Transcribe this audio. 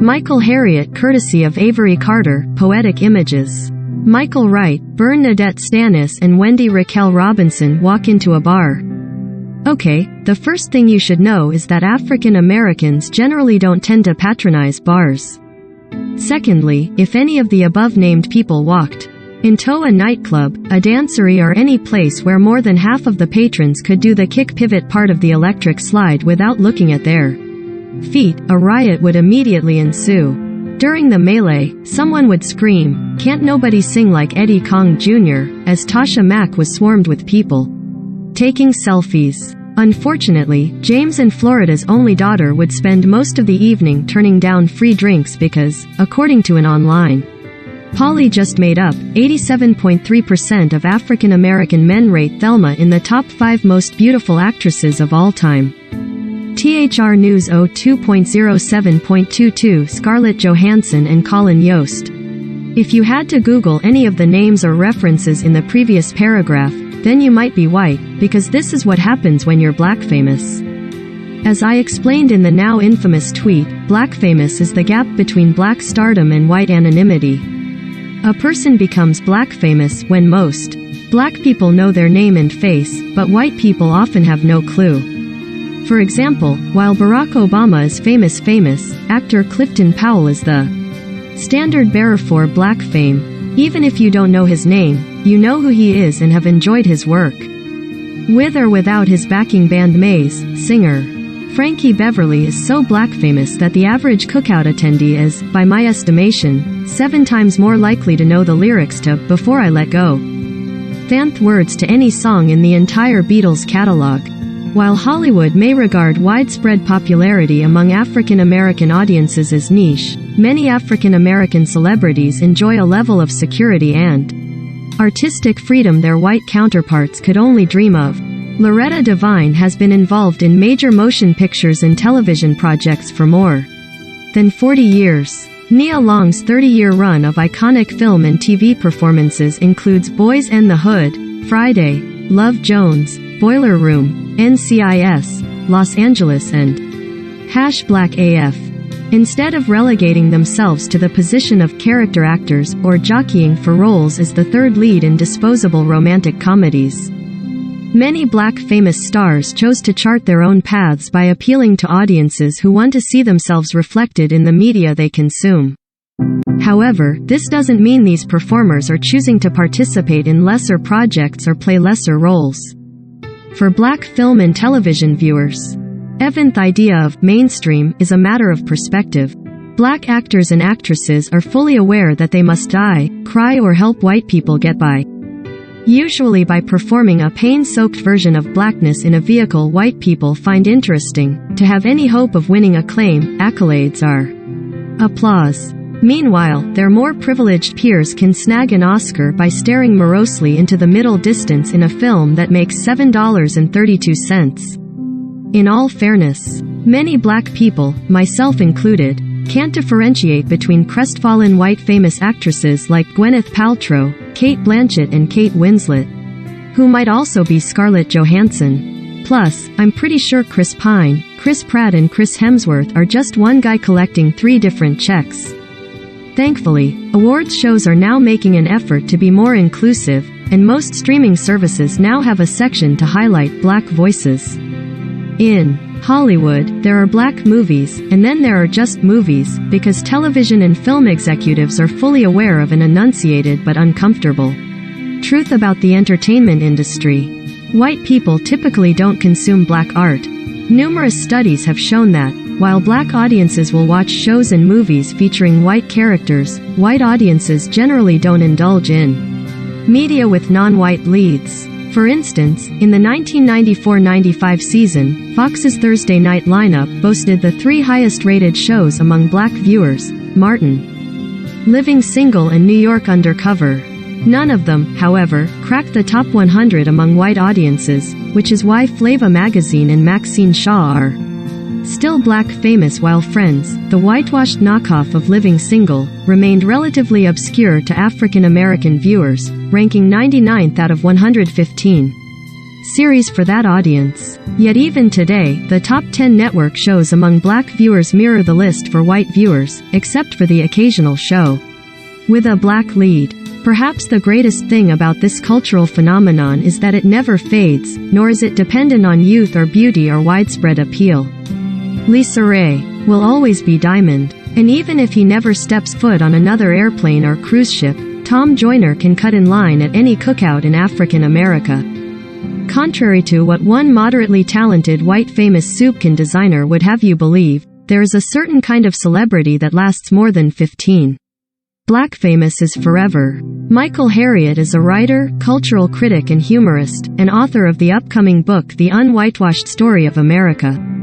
Michael Harriot, courtesy of Avery Carter, Poetic Images. Michael Wright, Bernadette Stanis and Wendy Raquel Robinson walk into a bar. Okay, the first thing you should know is that African Americans generally don't tend to patronize bars. Secondly, if any of the above-named people walked into a nightclub, a dancery or any place where more than half of the patrons could do the kick pivot part of the electric slide without looking at their feet, a riot would immediately ensue. During the melee, someone would scream, "Can't nobody sing like Eddie Kong Jr., as Tasha Mack was swarmed with people taking selfies. Unfortunately, James in Florida's only daughter would spend most of the evening turning down free drinks because, according to an online poll just made up, 87.3% of African American men rate Thelma in the top 5 most beautiful actresses of all time. THR News 02.07.22 Scarlett Johansson and Colin Yost. If you had to Google any of the names or references in the previous paragraph, then you might be white, because this is what happens when you're Blackfamous. As I explained in the now infamous tweet, Blackfamous is the gap between black stardom and white anonymity. A person becomes Blackfamous when most black people know their name and face, but white people often have no clue. For example, while Barack Obama is famous, actor Clifton Powell is the standard bearer for black fame. Even if you don't know his name, you know who he is and have enjoyed his work. With or without his backing band Maze, singer Frankie Beverly is so Blackfamous that the average cookout attendee is, by my estimation, 7 times more likely to know the lyrics to "Before I Let Go" than words to any song in the entire Beatles catalog. While Hollywood may regard widespread popularity among African American audiences as niche, many African American celebrities enjoy a level of security and artistic freedom their white counterparts could only dream of. Loretta Devine has been involved in major motion pictures and television projects for more than 40 years. Nia Long's 30-year run of iconic film and TV performances includes Boys and the Hood, Friday, Love Jones, Boiler Room, NCIS, Los Angeles and #Black AF. Instead of relegating themselves to the position of character actors or jockeying for roles as the third lead in disposable romantic comedies, many Blackfamous stars chose to chart their own paths by appealing to audiences who want to see themselves reflected in the media they consume. However, this doesn't mean these performers are choosing to participate in lesser projects or play lesser roles. For black film and television viewers, Evan's idea of mainstream is a matter of perspective. Black actors and actresses are fully aware that they must die, cry or help white people get by. Usually by performing a pain-soaked version of blackness in a vehicle white people find interesting. To have any hope of winning acclaim, accolades or applause. Meanwhile, their more privileged peers can snag an Oscar by staring morosely into the middle distance in a film that makes $7.32. In all fairness, many black people, myself included, can't differentiate between crestfallen white famous actresses like Gwyneth Paltrow, Cate Blanchett and Kate Winslet, who might also be Scarlett Johansson. Plus, I'm pretty sure Chris Pine, Chris Pratt and Chris Hemsworth are just one guy collecting 3 different checks. Thankfully, awards shows are now making an effort to be more inclusive, and most streaming services now have a section to highlight black voices. In Hollywood, there are black movies, and then there are just movies, because television and film executives are fully aware of an enunciated but uncomfortable truth about the entertainment industry. White people typically don't consume black art. Numerous studies have shown that, while black audiences will watch shows and movies featuring white characters, white audiences generally don't indulge in media with non-white leads. For instance, in the 1994-95 season, Fox's Thursday night lineup boasted the 3 highest-rated shows among black viewers: Martin, Living Single and New York Undercover. None of them, however, cracked the top 100 among white audiences, which is why Flava magazine and Maxine Shaw are still Blackfamous, while Friends, the whitewashed knockoff of Living Single, remained relatively obscure to African American viewers, ranking 99th out of 115. series for that audience. Yet even today, the top 10 network shows among black viewers mirror the list for white viewers, except for the occasional show with a black lead. Perhaps the greatest thing about this cultural phenomenon is that it never fades, nor is it dependent on youth or beauty or widespread appeal. Lisa Ray will always be Diamond. And even if he never steps foot on another airplane or cruise ship, Tom Joyner can cut in line at any cookout in African America. Contrary to what one moderately talented white famous soupcan designer would have you believe, there is a certain kind of celebrity that lasts more than 15. Blackfamous is forever. Michael Harriot is a writer, cultural critic and humorist, and author of the upcoming book The Unwhitewashed Story of America.